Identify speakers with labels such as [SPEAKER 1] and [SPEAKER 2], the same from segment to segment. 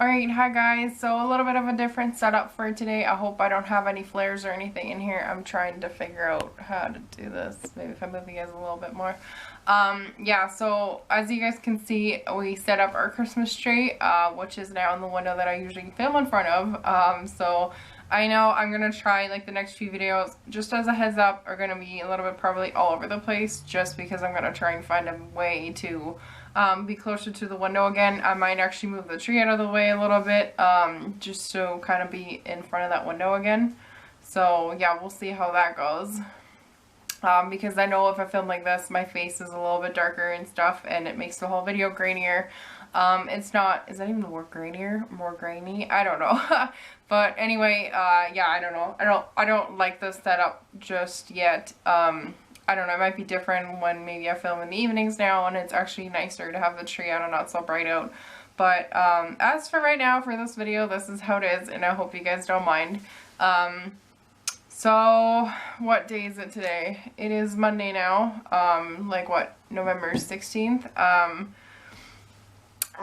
[SPEAKER 1] Alright, hi guys. So a little bit of a different setup for today. I hope I don't have any flares or anything in here. I'm trying to figure out how to do this. Maybe if I move you guys a little bit more. Yeah, so as you guys can see, we set up our Christmas tree, which is now in the window that I usually film in front of. So I know I'm going to try, like, the next few videos, just as a heads up, are going to be a little bit probably all over the place, just because I'm going to try and find a way to be closer to the window again. I might actually move the tree out of the way a little bit, just to kind of be in front of that window again. So yeah, we'll see how that goes. Because I know if I film like this, my face is a little bit darker and stuff, and it makes the whole video grainier. It's not, is that even the word grainier? More grainy? I don't know. But anyway, yeah, I don't know. I don't like this setup just yet. I don't know, it might be different when maybe I film in the evenings now and it's actually nicer to have the tree out and not so bright out. But as for right now, for this video, this is how it is, and I hope you guys don't mind. So what day is it today? It is Monday now, like what, November 16th.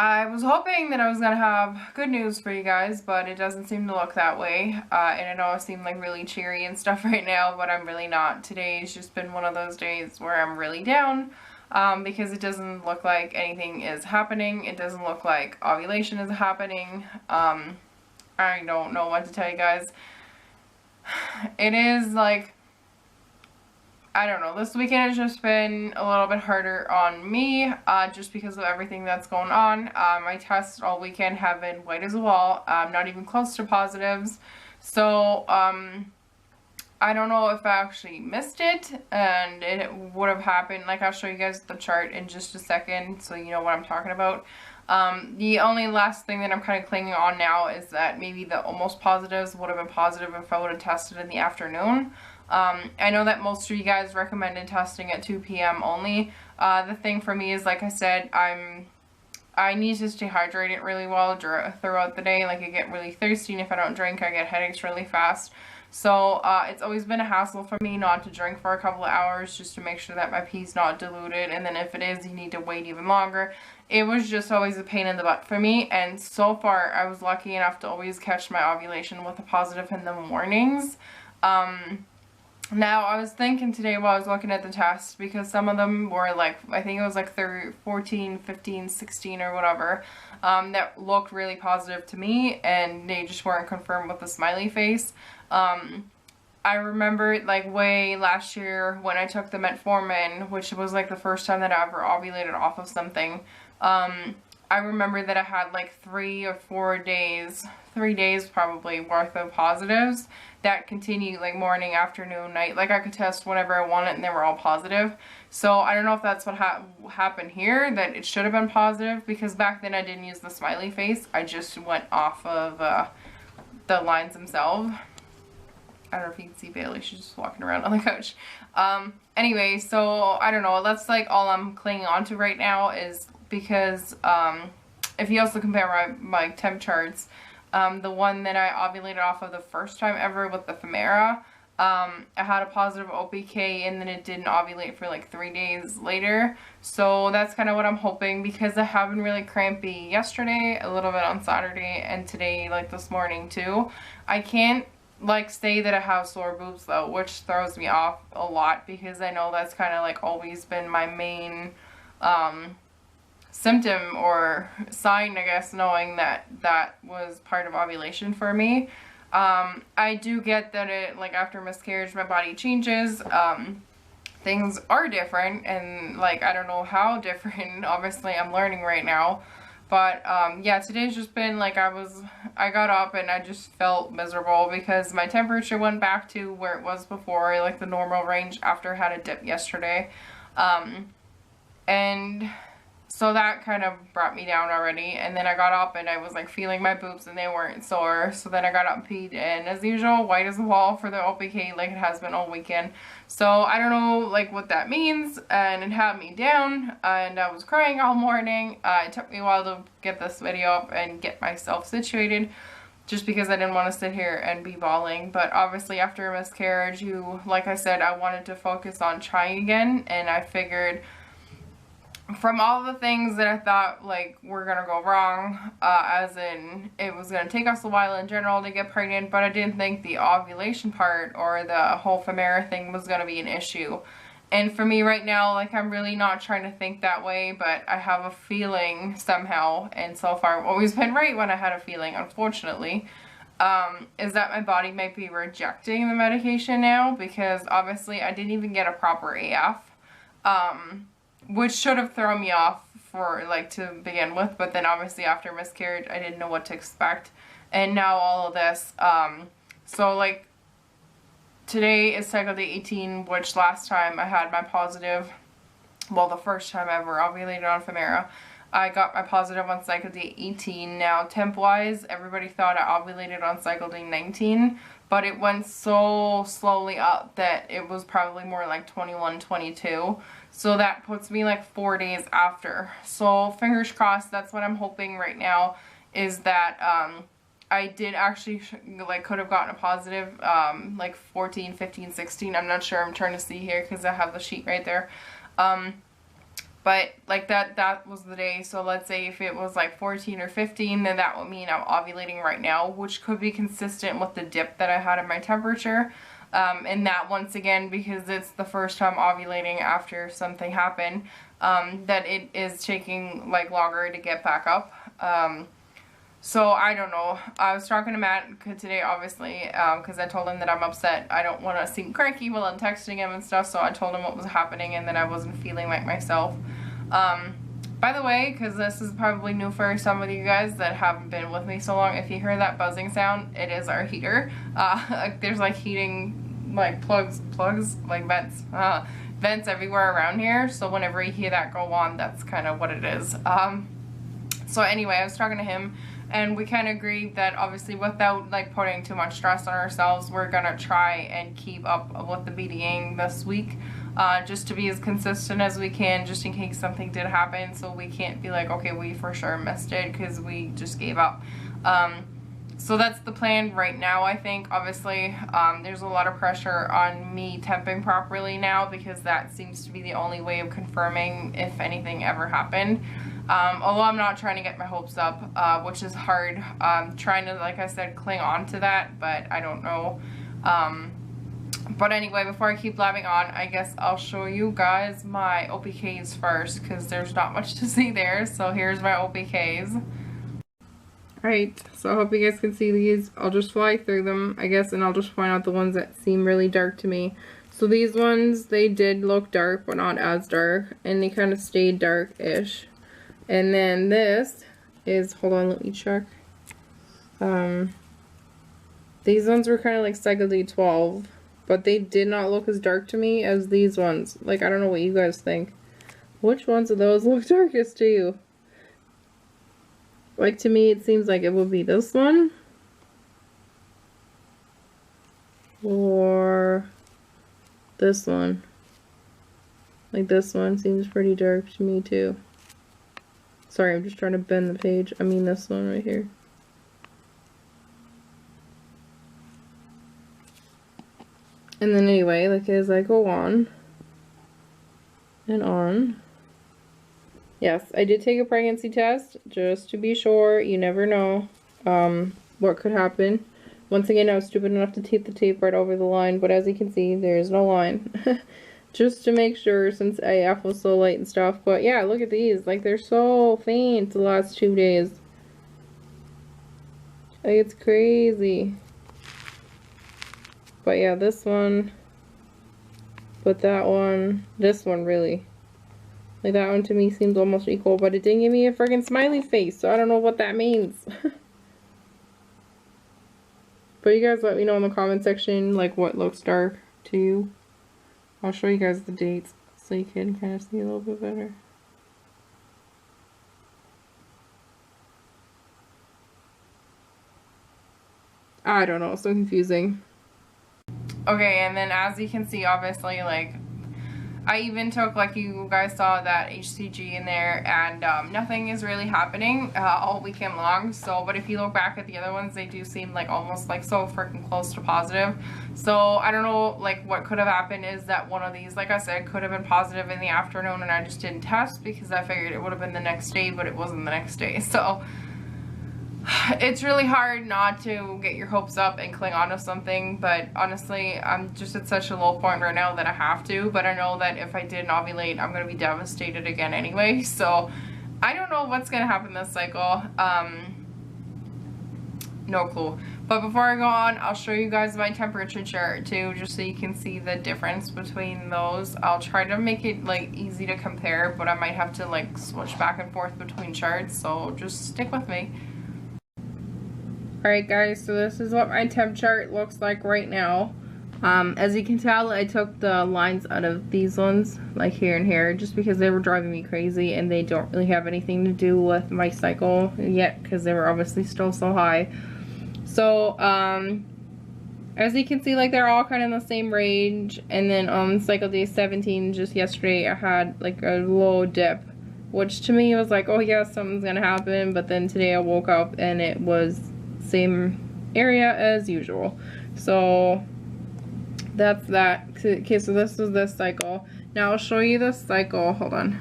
[SPEAKER 1] I was hoping that I was going to have good news for you guys, but it doesn't seem to look that way. And I know I seem like really cheery and stuff right now, but I'm really not. Today's just been one of those days where I'm really down, because it doesn't look like anything is happening. It doesn't look like ovulation is happening. I don't know what to tell you guys. It is like, I don't know, this weekend has just been a little bit harder on me, just because of everything that's going on. My tests all weekend have been white as a wall, not even close to positives. So, I don't know if I actually missed it, and it would have happened. Like, I'll show you guys the chart in just a second, so you know what I'm talking about. The only last thing that I'm kind of clinging on now is that maybe the almost positives would have been positive if I would have tested in the afternoon. I know that most of you guys recommended testing at 2 p.m. only. The thing for me is, like I said, I need to stay hydrated really well throughout the day. Like, I get really thirsty, and if I don't drink, I get headaches really fast. So, it's always been a hassle for me not to drink for a couple of hours just to make sure that my pee's not diluted, and then if it is, you need to wait even longer. It was just always a pain in the butt for me, and so far, I was lucky enough to always catch my ovulation with a positive in the mornings. Now, I was thinking today while I was looking at the tests, because some of them were like, I think it was like 14, 15, 16 or whatever, that looked really positive to me, and they just weren't confirmed with the smiley face. I remember, like, way last year when I took the metformin, which was like the first time that I ever ovulated off of something. I remember that I had like 3 or 4 days, 3 days probably, worth of positives that continued like morning, afternoon, night. Like, I could test whenever I wanted and they were all positive. So I don't know if that's what happened here, that it should have been positive, because back then I didn't use the smiley face. I just went off of the lines themselves. I don't know if you can see Bailey, she's just walking around on the couch. Anyway, so I don't know, that's like all I'm clinging on to right now, is because if you also compare my temp charts, the one that I ovulated off of the first time ever with the Femera, I had a positive OPK, and then it didn't ovulate for like 3 days later. So that's kind of what I'm hoping, because I have been really crampy yesterday, a little bit on Saturday, and today, like this morning too. I can't like say that I have sore boobs though, which throws me off a lot, because I know that's kind of like always been my main symptom or sign, I guess, knowing that that was part of ovulation for me. I do get that it, like, after miscarriage my body changes, things are different, and like, I don't know how different, obviously I'm learning right now. But yeah, today's just been like, I got up and I just felt miserable, because my temperature went back to where it was before, like the normal range, after I had a dip yesterday. And so that kind of brought me down already. And then I got up and I was like feeling my boobs and they weren't sore. So then I got up and peed, and as usual, white as a wall for the OPK, like it has been all weekend. So I don't know like what that means, and it had me down, and I was crying all morning. It took me a while to get this video up and get myself situated, just because I didn't want to sit here and be bawling. But obviously after a miscarriage, like I said, I wanted to focus on trying again, and I figured from all the things that I thought like were gonna go wrong, as in it was gonna take us a while in general to get pregnant, but I didn't think the ovulation part or the whole Femera thing was gonna be an issue. And for me right now, like, I'm really not trying to think that way, but I have a feeling somehow, and so far I've always been right when I had a feeling, unfortunately, is that my body might be rejecting the medication now, because obviously I didn't even get a proper AF, which should have thrown me off for, like, to begin with, but then obviously after miscarriage, I didn't know what to expect, and now all of this, so, like, today is cycle day 18, which last time I had my positive, well, the first time I ever ovulated on Femera, I got my positive on cycle day 18. Now, temp-wise, everybody thought I ovulated on cycle day 19, but it went so slowly up that it was probably more like 21, 22. So that puts me like 4 days after. So fingers crossed, that's what I'm hoping right now, is that I did actually, like, could have gotten a positive, like 14, 15, 16. I'm not sure. I'm trying to see here because I have the sheet right there. But like that was the day. So let's say if it was like 14 or 15, then that would mean I'm ovulating right now, which could be consistent with the dip that I had in my temperature. And that, once again, because it's the first time ovulating after something happened, that it is taking like longer to get back up. So I don't know. I was talking to Matt today, obviously, because I told him that I'm upset. I don't want to seem cranky while I'm texting him and stuff, so I told him what was happening and that I wasn't feeling like myself. By the way, because this is probably new for some of you guys that haven't been with me so long, if you hear that buzzing sound, it is our heater. There's like heating, like plugs, like vents everywhere around here, so whenever you hear that go on, that's kind of what it is. So anyway, I was talking to him, and we kind of agreed that obviously without like putting too much stress on ourselves, we're gonna try and keep up with the BDing this week, just to be as consistent as we can, just in case something did happen, so we can't be like, okay, we for sure missed it because we just gave up. So that's the plan right now, I think. Obviously, there's a lot of pressure on me temping properly now, because that seems to be the only way of confirming if anything ever happened. Although I'm not trying to get my hopes up, which is hard. Trying to, like I said, cling on to that, but I don't know. But anyway, before I keep blabbing on, I guess I'll show you guys my OPKs first, because there's not much to see there. So here's my OPKs. Alright, so I hope you guys can see these. I'll just fly through them, I guess, and I'll just point out the ones that seem really dark to me. So these ones, they did look dark, but not as dark, and they kind of stayed dark-ish. And then this is, hold on, let me check. These ones were kind of like cycle day 12, but they did not look as dark to me as these ones. Like, I don't know what you guys think. Which ones of those look darkest to you? Like, to me, it seems like it would be this one. Or this one. Like, this one seems pretty dark to me, too. Sorry, I'm just trying to bend the page. I mean this one right here. And then anyway, like, as I go on and on. Yes, I did take a pregnancy test, just to be sure. You never know what could happen. Once again, I was stupid enough to tape the tape right over the line, but as you can see, there is no line. Just to make sure, since AF was so late and stuff. But yeah, look at these. Like, they're so faint the last 2 days. Like, it's crazy. But yeah, this one. But that one. This one, really. Like, that one to me seems almost equal. But it didn't give me a friggin' smiley face. So I don't know what that means. But you guys let me know in the comment section, like, what looks dark to you. I'll show you guys the dates so you can kind of see a little bit better. I don't know, it's so confusing. Okay, and then as you can see, obviously, like, I even took, like you guys saw, that HCG in there, and nothing is really happening all weekend long. So, but if you look back at the other ones, they do seem like almost like so freaking close to positive. So I don't know, like what could have happened is that one of these, like I said, could have been positive in the afternoon, and I just didn't test because I figured it would have been the next day, but it wasn't the next day. So it's really hard not to get your hopes up and cling on to something, but honestly, I'm just at such a low point right now that I have to. But I know that if I didn't ovulate, I'm going to be devastated again anyway. So I don't know what's going to happen this cycle. No clue. But before I go on, I'll show you guys my temperature chart too, just so you can see the difference between those. I'll try to make it like easy to compare, but I might have to like switch back and forth between charts, so just stick with me. Alright guys, so this is what my temp chart looks like right now. As you can tell, I took the lines out of these ones, like here and here, just because they were driving me crazy and they don't really have anything to do with my cycle yet, because they were obviously still so high. So, as you can see, like they're all kind of in the same range. And then on cycle day 17, just yesterday, I had like a low dip, which to me was like, oh yeah, something's gonna happen. But then today I woke up and it was same area as usual. So that's that. Okay, so this is this cycle. Now I'll show you this cycle. Hold on.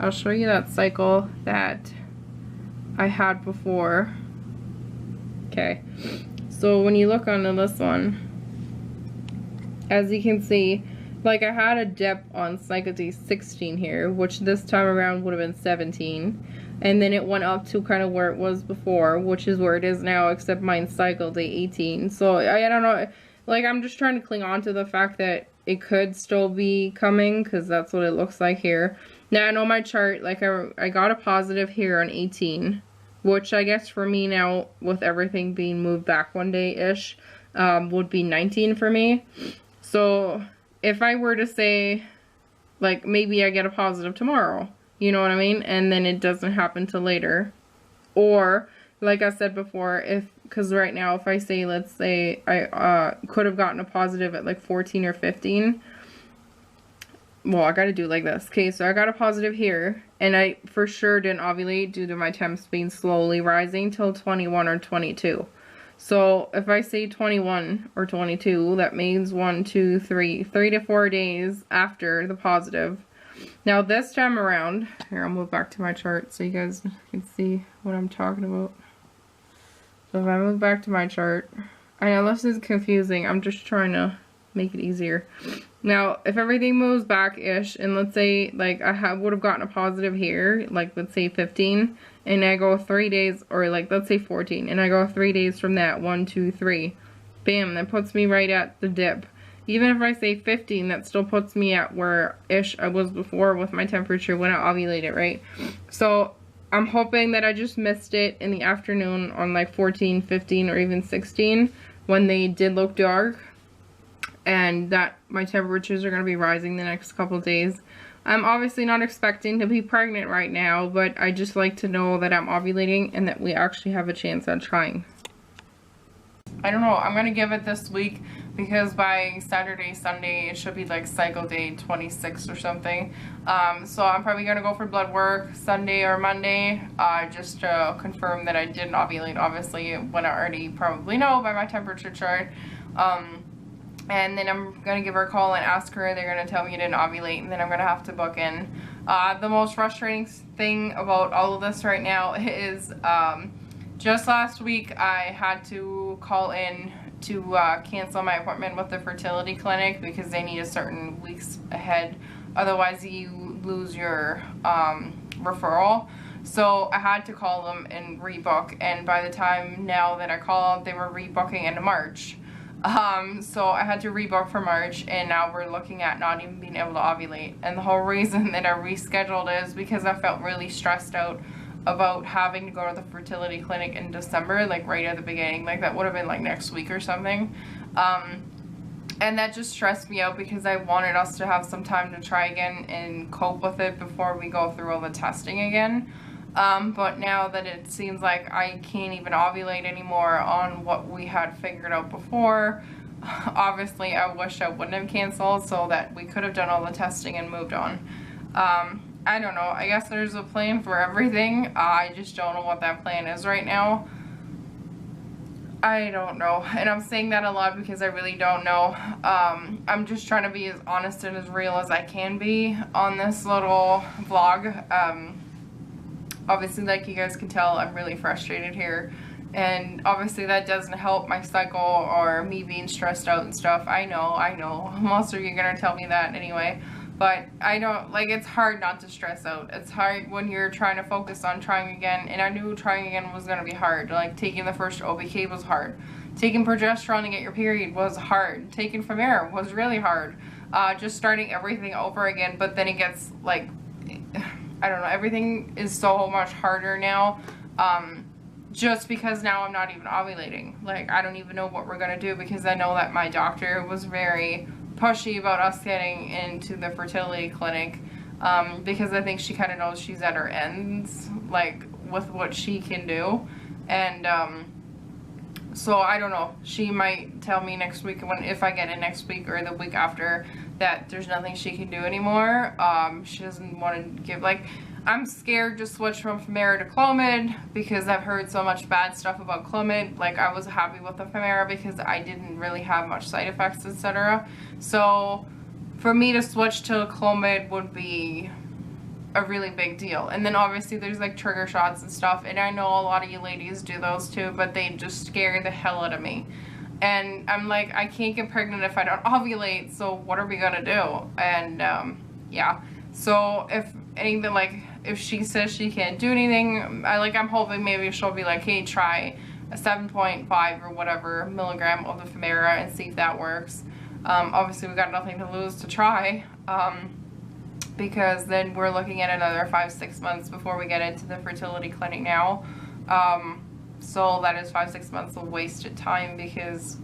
[SPEAKER 1] I'll show you that cycle that I had before. Okay, so when you look onto this one, as you can see, like I had a dip on cycle day 16 here, which this time around would have been 17. And then it went up to kind of where it was before, which is where it is now, except mine's cycle day 18. So I don't know, like I'm just trying to cling on to the fact that it could still be coming, because that's what it looks like here. Now I know my chart, like I got a positive here on 18, which I guess for me now, with everything being moved back one day-ish, would be 19 for me. So if I were to say, like maybe I get a positive tomorrow, you know what I mean? And then it doesn't happen till later. Or, like I said before, because right now if I say, let's say I could have gotten a positive at like 14 or 15. Well, I gotta do it like this. Okay, so I got a positive here. And I for sure didn't ovulate due to my temps being slowly rising till 21 or 22. So if I say 21 or 22, that means 3 to 4 days after the positive. Now this time around, here I'll move back to my chart so you guys can see what I'm talking about. So if I move back to my chart, I know this is confusing, I'm just trying to make it easier. Now if everything moves back-ish, and let's say like I would have gotten a positive here, like let's say 15, and I go 3 days, or like let's say 14, and I go 3 days from that, 1, 2, 3, bam, that puts me right at the dip. Even if I say 15, that still puts me at where-ish I was before with my temperature when I ovulated, right? So I'm hoping that I just missed it in the afternoon on like 14, 15, or even 16 when they did look dark, and that my temperatures are going to be rising the next couple days. I'm obviously not expecting to be pregnant right now, but I just like to know that I'm ovulating and that we actually have a chance at trying. I don't know, I'm going to give it this week, because by Saturday, Sunday, it should be like cycle day 26 or something. So I'm probably going to go for blood work Sunday or Monday, just to confirm that I didn't ovulate, obviously, when I already probably know by my temperature chart. And then I'm going to give her a call and ask her. They're going to tell me I didn't ovulate, and then I'm going to have to book in. The most frustrating thing about all of this right now is just last week I had to call in to cancel my appointment with the fertility clinic because they need a certain weeks ahead. Otherwise you lose your referral. So I had to call them and rebook, and by the time now that I called, they were rebooking into March. So I had to rebook for March, and now we're looking at not even being able to ovulate. And the whole reason that I rescheduled is because I felt really stressed out about having to go to the fertility clinic in December, like right at the beginning. Like that would have been like next week or something. And that just stressed me out because I wanted us to have some time to try again and cope with it before we go through all the testing again. But now that it seems like I can't even ovulate anymore on what we had figured out before, obviously I wish I wouldn't have canceled so that we could have done all the testing and moved on. I don't know. I guess there's a plan for everything. I just don't know what that plan is right now. I don't know. And I'm saying that a lot because I really don't know. I'm just trying to be as honest and as real as I can be on this little vlog. Obviously, like you guys can tell, I'm really frustrated here. And obviously that doesn't help my cycle or me being stressed out and stuff. I know. Most of you are going to tell me that anyway. But I don't, like, it's hard not to stress out. It's hard when you're trying to focus on trying again. And I knew trying again was going to be hard. Like, taking the first OBK was hard. Taking progesterone to get your period was hard. Taking Femera was really hard. Just starting everything over again. But then it gets, like, I don't know. Everything is so much harder now. Just because now I'm not even ovulating. Like, I don't even know what we're going to do because I know that my doctor was very pushy about us getting into the fertility clinic because I think she kind of knows she's at her ends, like, with what she can do. And so I don't know. She might tell me next week, if I get in next week or the week after, that there's nothing she can do anymore. She doesn't want to give, like, I'm scared to switch from Femera to Clomid because I've heard so much bad stuff about Clomid. Like, I was happy with the Femera because I didn't really have much side effects, etc. So for me to switch to Clomid would be a really big deal. And then obviously there's like trigger shots and stuff, and I know a lot of you ladies do those too, but they just scare the hell out of me. And I'm like, I can't get pregnant if I don't ovulate, so what are we gonna do? And yeah, so if anything, like, if she says she can't do anything, I'm hoping maybe she'll be like, hey, try a 7.5 or whatever milligram of the Femera and see if that works. Obviously we got nothing to lose to try, because then we're looking at another 5-6 months before we get into the fertility clinic now. So that is 5-6 months of wasted time because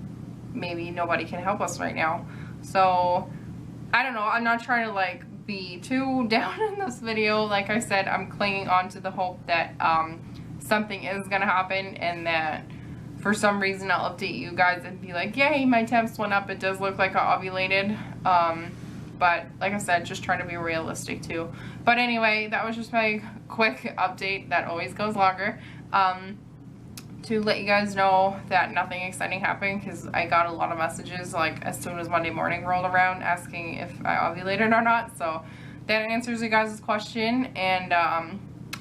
[SPEAKER 1] maybe nobody can help us right now. So I don't know. I'm not trying to, like, be too down in this video. Like I said, I'm clinging on to the hope that something is gonna happen and that for some reason I'll update you guys and be like, yay, my temps went up. It does look like I ovulated. But like I said, just trying to be realistic too. But anyway, that was just my quick update that always goes longer. To let you guys know that nothing exciting happened, because I got a lot of messages like as soon as Monday morning rolled around asking if I ovulated or not. So that answers you guys' question. And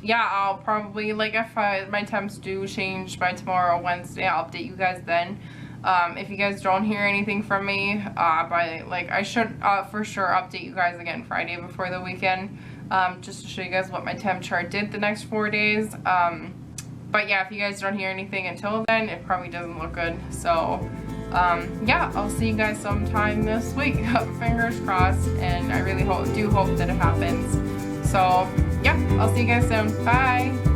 [SPEAKER 1] yeah, I'll probably, like, if my temps do change by tomorrow or Wednesday, I'll update you guys then. If you guys don't hear anything from me I should for sure update you guys again Friday before the weekend, just to show you guys what my temp chart did the next 4 days. But yeah, if you guys don't hear anything until then, it probably doesn't look good. So yeah, I'll see you guys sometime this week. Fingers crossed, and I really do hope that it happens. So yeah, I'll see you guys soon. Bye.